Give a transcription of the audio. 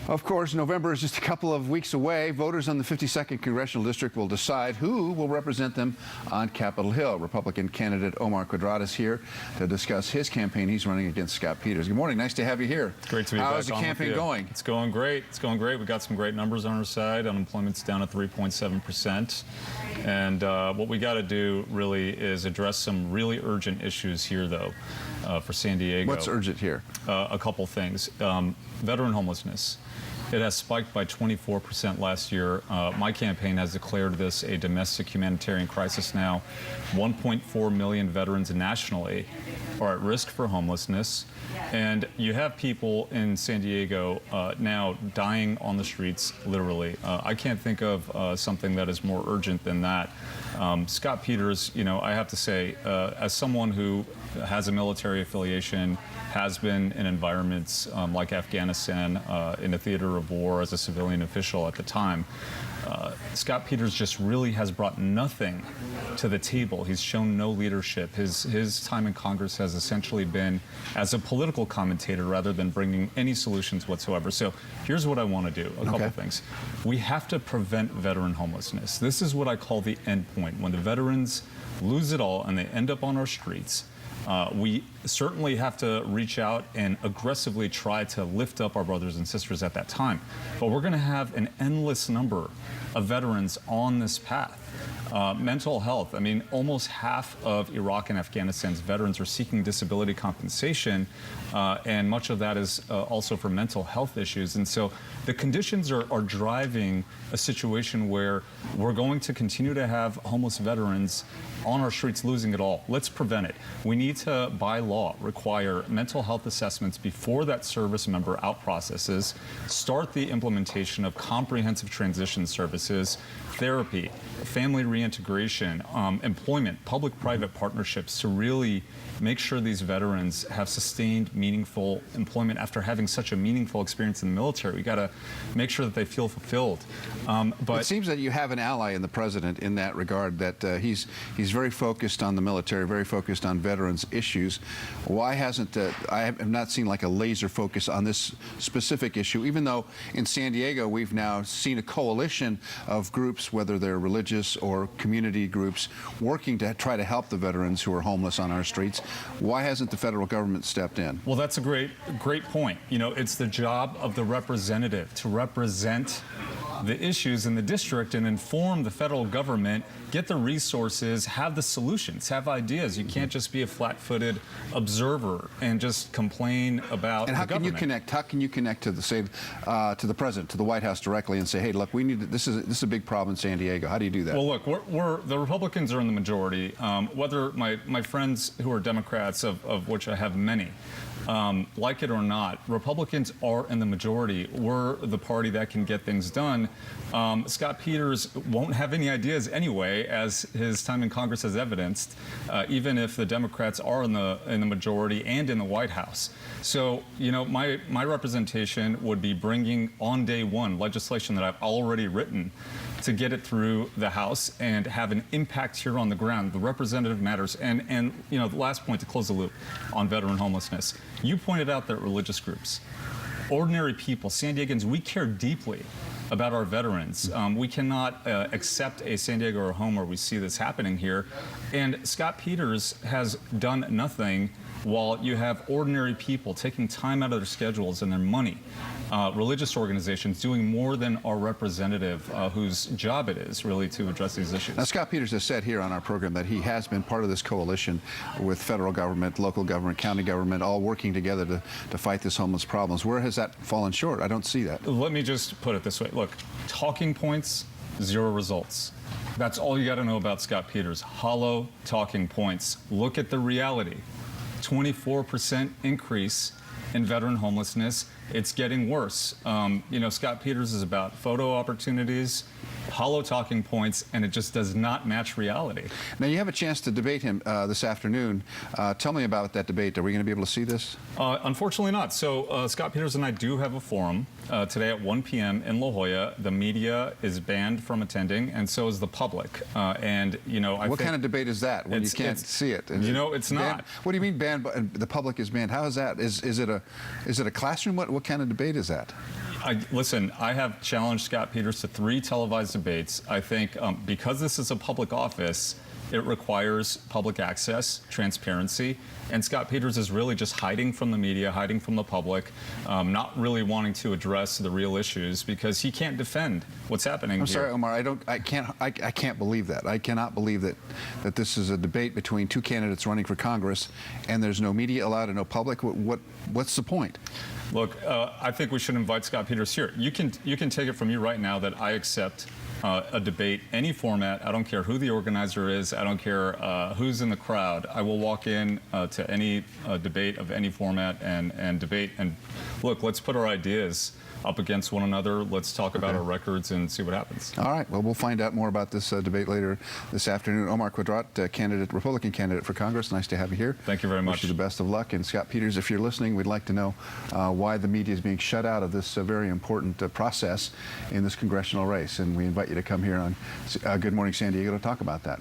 Of course, November is just a couple of weeks away. Voters on the 52nd Congressional District will decide who will represent them on Capitol Hill. Republican candidate Omar Qudrat is here to discuss his campaign. He's running against Scott Peters. Good morning. Nice to have you here. Great to be back. How's the campaign going? It's going great. It's going great. We've got some great numbers on our side. Unemployment's down at 3.7%. And what we got to do really is address some really urgent issues here, though, for San Diego. What's urgent here? A couple things. Veteran homelessness. It has spiked by 24% last year. My campaign has declared this a domestic humanitarian crisis now. 1.4 million veterans nationally are at risk for homelessness. And you have people in San Diego now dying on the streets, literally. I can't think of something that is more urgent than that. Scott Peters, you know, I have to say, as someone who has a military affiliation, has been in environments like Afghanistan, in a theater of war as a civilian official at the time, Scott Peters just really has brought nothing to the table. He's shown no leadership. His time in Congress has essentially been as a political commentator rather than bringing any solutions whatsoever. So here's what I want to do, a couple things. We have to prevent veteran homelessness. This is what I call the end point. When the veterans lose it all and they end up on our streets, we certainly have to reach out and aggressively try to lift up our brothers and sisters at that time. But we're going to have an endless number of veterans on this path. Mental health. I mean, almost half of Iraq and Afghanistan's veterans are seeking disability compensation, and much of that is also for mental health issues. And so the conditions are driving a situation where we're going to continue to have homeless veterans on our streets losing it all. Let's prevent it. We need to, by law, require mental health assessments before that service member out processes, start the implementation of comprehensive transition services, therapy, family reintegration, employment, public-private partnerships to really make sure these veterans have sustained, meaningful employment after having such a meaningful experience in the military. We got to make sure that they feel fulfilled. But it seems that you have an ally in the president in that regard, that he's very focused on the military, very focused on veterans issues. Why hasn't, I have not seen like a laser focus on this specific issue, even though in San Diego we've now seen a coalition of groups, whether they're religious or community groups, working to try to help the veterans who are homeless on our streets. Why hasn't the federal government stepped in? Well, that's a great point. You know, it's the job of the representative to represent the issues in the district and inform the federal government, get the resources, have the solutions, have ideas. You can't just be a flat-footed observer and just complain about and the government. How can you connect to the, say, to the president, to the White House directly and say, hey, look, we need to, this is a big problem in San Diego. How do you do that? Well, look, the Republicans are in the majority. Whether my friends who are Democrats, of which I have many, like it or not, Republicans are in the majority. We're the party that can get things done. Scott Peters won't have any ideas anyway, as his time in Congress has evidenced, even if the Democrats are in the majority and in the White House. So, you know, my representation would be bringing on day one legislation that I've already written to get it through the House and have an impact here on the ground. The representative matters. And you know, the last point to close the loop on veteran homelessness. You pointed out that religious groups, ordinary people, San Diegans, we care deeply about our veterans. We cannot accept a San Diego or a home where we see this happening here. And Scott Peters has done nothing while you have ordinary people taking time out of their schedules and their money, religious organizations doing more than our representative, whose job it is really to address these issues. Now, Scott Peters has said here on our program that he has been part of this coalition with federal government, local government, county government, all working together to fight this homeless problems. Where has that fallen short? I don't see that. Let me just put it this way. Look, talking points, zero results. That's all you got to know about Scott Peters. Hollow talking points. Look at the reality. 24% increase in veteran homelessness. It's getting worse. You know, Scott Peters is about photo opportunities, hollow talking points, and it just does not match reality. Now, you have a chance to debate him this afternoon. Tell me about that debate. Are we going to be able to see this? Unfortunately not. So Scott Peters and I do have a forum today at 1 p.m. in La Jolla. The media is banned from attending, and so is the public. And, you know, what kind of debate is that when you can't see it? You know, it's not. What do you mean banned? The public is banned. How is that? Is it a classroom? What kind of debate is that? Listen, I have challenged Scott Peters to 3 televised debates. I think because this is a public office, it requires public access, transparency, and Scott Peters is really just hiding from the media, hiding from the public, not really wanting to address the real issues because he can't defend what's happening I'm here. sorry, Omar. I can't believe that. I cannot believe that this is a debate between 2 candidates running for Congress, and there's no media allowed and no public. What's the point? Look, I think we should invite Scott Peters here. You can take it from me right now that I accept a debate, any format. I don't care who the organizer is. I don't care who's in the crowd. I will walk in to any debate of any format and debate. And look, let's put our ideas up against one another. Let's talk about our records and see what happens. All right. Well, we'll find out more about this debate later this afternoon. Omar Qudrat, Republican candidate for Congress. Nice to have you here. Thank you very much. Wish you the best of luck. And Scott Peters, if you're listening, we'd like to know why the media is being shut out of this very important process in this congressional race. And we invite you to come here on Good Morning San Diego to talk about that.